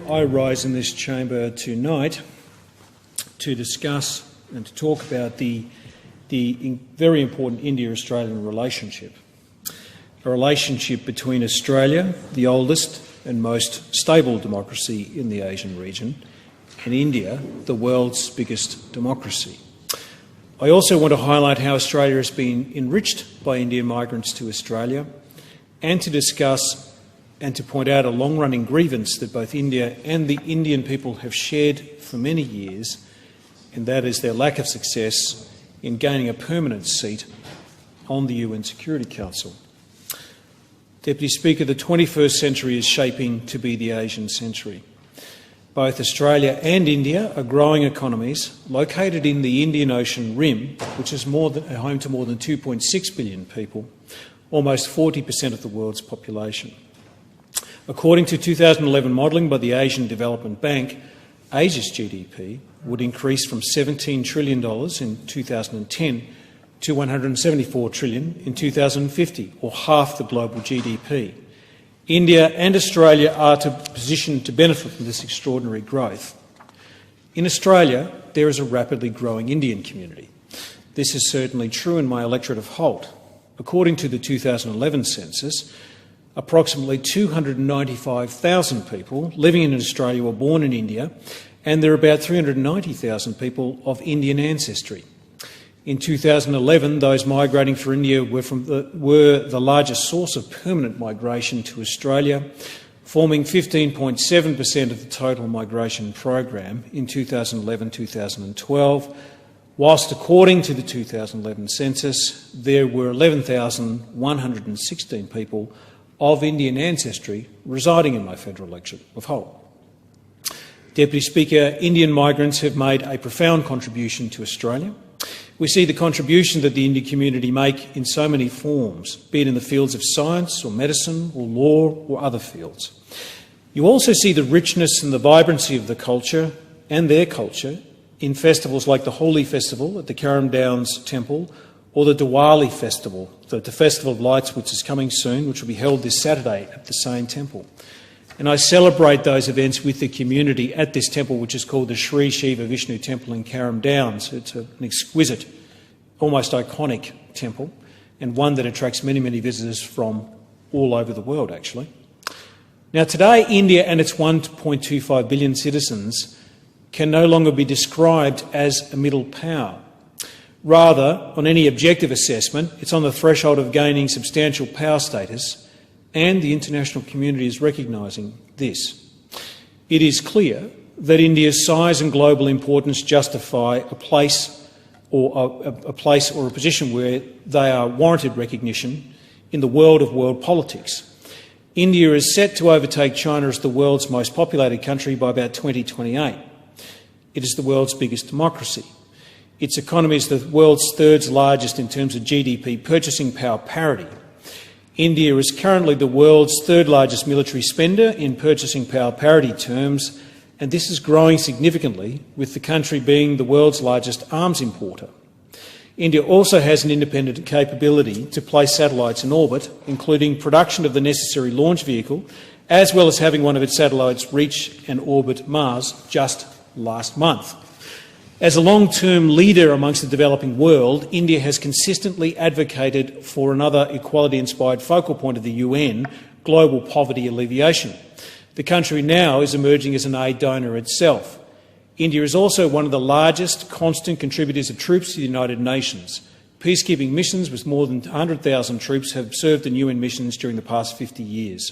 I rise in this chamber tonight to discuss and to talk about the very important India-Australian relationship, a relationship between Australia, the oldest and most stable democracy in the Asian region, and India, the world's biggest democracy. I also want to highlight how Australia has been enriched by Indian migrants to Australia, and to discuss and to point out a long-running grievance that both India and the Indian people have shared for many years, and that is their lack of success in gaining a permanent seat on the UN Security Council. Deputy Speaker, the 21st century is shaping to be the Asian century. Both Australia and India are growing economies located in the Indian Ocean Rim, which is home to more than 2.6 billion people, almost 40% of the world's population. According to 2011 modelling by the Asian Development Bank, Asia's GDP would increase from $17 trillion in 2010 to $174 trillion in 2050, or half the global GDP. India and Australia are positioned to benefit from this extraordinary growth. In Australia, there is a rapidly growing Indian community. This is certainly true in my electorate of Holt. According to the 2011 census, approximately 295,000 people living in Australia were born in India, and there are about 390,000 people of Indian ancestry. In 2011, those migrating for India were the largest source of permanent migration to Australia, forming 15.7% of the total migration program in 2011-2012, whilst according to the 2011 census, there were 11,116 people of Indian ancestry residing in my federal electorate of Holt. Deputy Speaker, Indian migrants have made a profound contribution to Australia. We see the contribution that the Indian community make in so many forms, be it in the fields of science or medicine or law or other fields. You also see the richness and the vibrancy of the culture and their culture in festivals like the Holi Festival at the Carrum Downs Temple, or the Diwali Festival, the Festival of Lights, which is coming soon, which will be held this Saturday at the same temple. And I celebrate those events with the community at this temple, which is called the Sri Shiva Vishnu Temple in Carrum Downs. It's an exquisite, almost iconic temple, and one that attracts many, many visitors from all over the world, actually. Now, today, India and its 1.25 billion citizens can no longer be described as a middle power. Rather, on any objective assessment, it's on the threshold of gaining substantial power status, and the international community is recognising this. It is clear that India's size and global importance justify a place or a position where they are warranted recognition in the world of world politics. India is set to overtake China as the world's most populated country by about 2028. It is the world's biggest democracy. Its economy is the world's third largest in terms of GDP purchasing power parity. India is currently the world's third largest military spender in purchasing power parity terms, and this is growing significantly, with the country being the world's largest arms importer. India also has an independent capability to place satellites in orbit, including production of the necessary launch vehicle, as well as having one of its satellites reach and orbit Mars just last month. As a long-term leader amongst the developing world, India has consistently advocated for another equality-inspired focal point of the UN, global poverty alleviation. The country now is emerging as an aid donor itself. India is also one of the largest constant contributors of troops to the United Nations. Peacekeeping missions with more than 100,000 troops have served in UN missions during the past 50 years.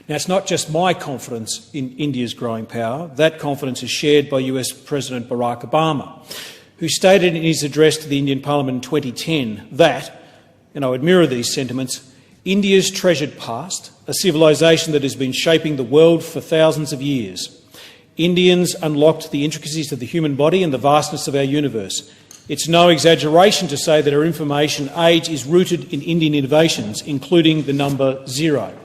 Now, it's not just my confidence in India's growing power. That confidence is shared by US President Barack Obama, who stated in his address to the Indian Parliament in 2010 that, and I would mirror these sentiments, India's treasured past, a civilisation that has been shaping the world for thousands of years. Indians unlocked the intricacies of the human body and the vastness of our universe. It's no exaggeration to say that our information age is rooted in Indian innovations, including the number 0.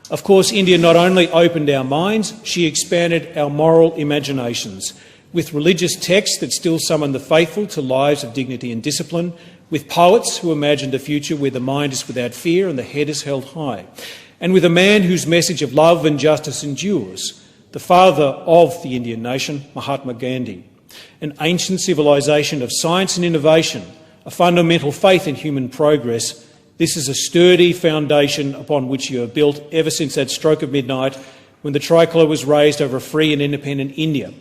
Of course, India not only opened our minds, she expanded our moral imaginations, with religious texts that still summon the faithful to lives of dignity and discipline, with poets who imagined a future where the mind is without fear and the head is held high, and with a man whose message of love and justice endures, the father of the Indian nation, Mahatma Gandhi. An ancient civilisation of science and innovation, a fundamental faith in human progress, this is a sturdy foundation upon which you have built ever since that stroke of midnight when the tricolour was raised over a free and independent India.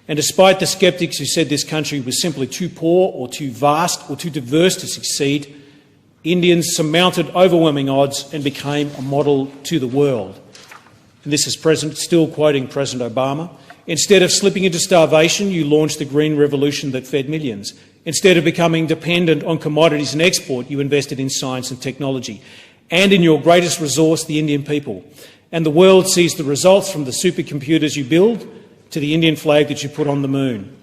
And despite the sceptics who said this country was simply too poor or too vast or too diverse to succeed, Indians surmounted overwhelming odds and became a model to the world. And this is still quoting President Obama. Instead of slipping into starvation, you launched the green revolution that fed millions. Instead of becoming dependent on commodities and export, you invested in science and technology and in your greatest resource, the Indian people. And the world sees the results from the supercomputers you build to the Indian flag that you put on the moon.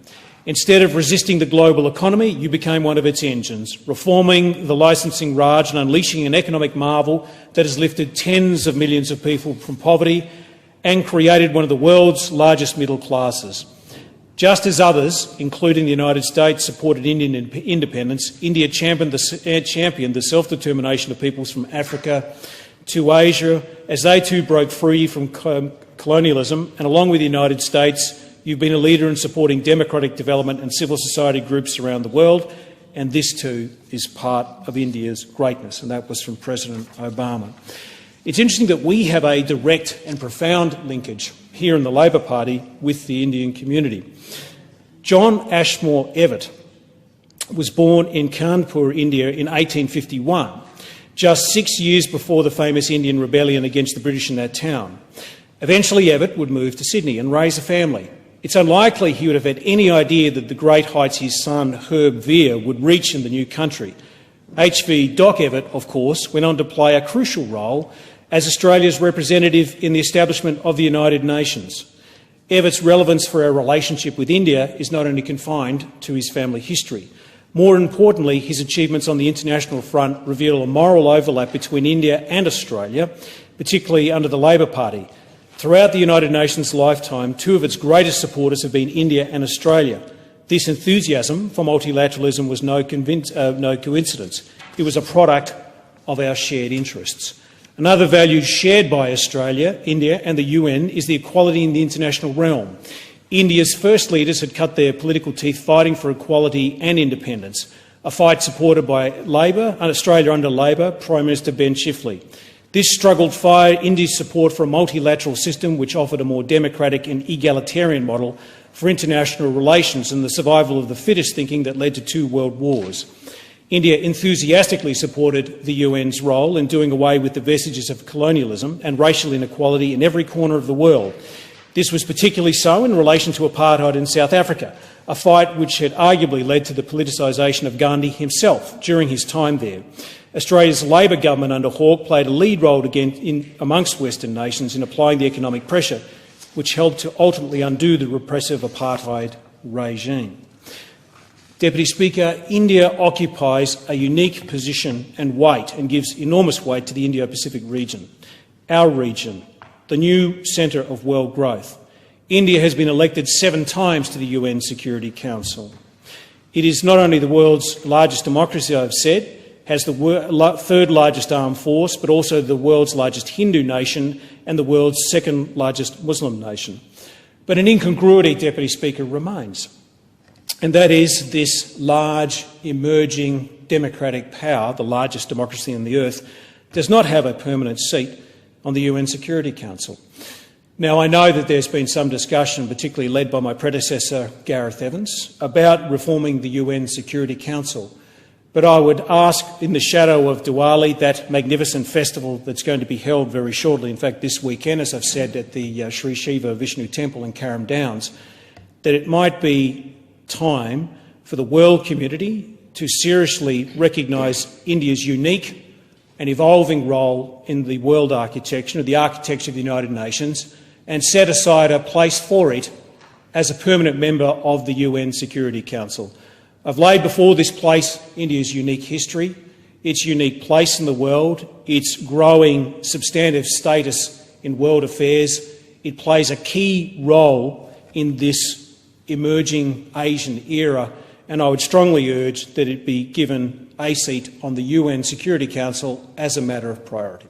Instead of resisting the global economy, you became one of its engines, reforming the licensing Raj and unleashing an economic marvel that has lifted tens of millions of people from poverty and created one of the world's largest middle classes. Just as others, including the United States, supported Indian independence, India championed the self-determination of peoples from Africa to Asia as they too broke free from colonialism, and along with the United States, you've been a leader in supporting democratic development and civil society groups around the world, and this too is part of India's greatness, and that was from President Obama. It's interesting that we have a direct and profound linkage here in the Labor Party with the Indian community. John Ashmore Evatt was born in Kanpur, India in 1851, just 6 years before the famous Indian rebellion against the British in that town. Eventually Evatt would move to Sydney and raise a family. It's unlikely he would have had any idea that the great heights his son Herb Vere would reach in the new country. H.V. Doc Evatt, of course, went on to play a crucial role as Australia's representative in the establishment of the United Nations. Evatt's relevance for our relationship with India is not only confined to his family history. More importantly, his achievements on the international front reveal a moral overlap between India and Australia, particularly under the Labor Party. Throughout the United Nations' lifetime, two of its greatest supporters have been India and Australia. This enthusiasm for multilateralism was no coincidence. It was a product of our shared interests. Another value shared by Australia, India and the UN is the equality in the international realm. India's first leaders had cut their political teeth fighting for equality and independence, a fight supported by Australia under Labor, Prime Minister Ben Chifley. This struggle fired India's support for a multilateral system which offered a more democratic and egalitarian model for international relations and the survival of the fittest thinking that led to 2 world wars. India enthusiastically supported the UN's role in doing away with the vestiges of colonialism and racial inequality in every corner of the world. This was particularly so in relation to apartheid in South Africa, a fight which had arguably led to the politicisation of Gandhi himself during his time there. Australia's Labor government under Hawke played a lead role amongst Western nations in applying the economic pressure which helped to ultimately undo the repressive apartheid regime. Deputy Speaker, India occupies a unique position and weight and gives enormous weight to the Indo-Pacific region. Our region, the new centre of world growth. India has been elected 7 times to the UN Security Council. It is not only the world's largest democracy, I've said, has the 3rd largest armed force, but also the world's largest Hindu nation and the world's 2nd largest Muslim nation. But an incongruity, Deputy Speaker, remains. And that is this large, emerging democratic power, the largest democracy on the earth, does not have a permanent seat on the UN Security Council. Now, I know that there's been some discussion, particularly led by my predecessor, Gareth Evans, about reforming the UN Security Council. But I would ask, in the shadow of Diwali, that magnificent festival that's going to be held very shortly, in fact this weekend, as I've said, at the Sri Shiva Vishnu Temple in Carrum Downs, that it might be time for the world community to seriously recognise India's unique and evolving role in the world architecture, the architecture of the United Nations, and set aside a place for it as a permanent member of the UN Security Council. I've laid before this place India's unique history, its unique place in the world, its growing substantive status in world affairs. It plays a key role in this emerging Asian era, and I would strongly urge that it be given a seat on the UN Security Council as a matter of priority.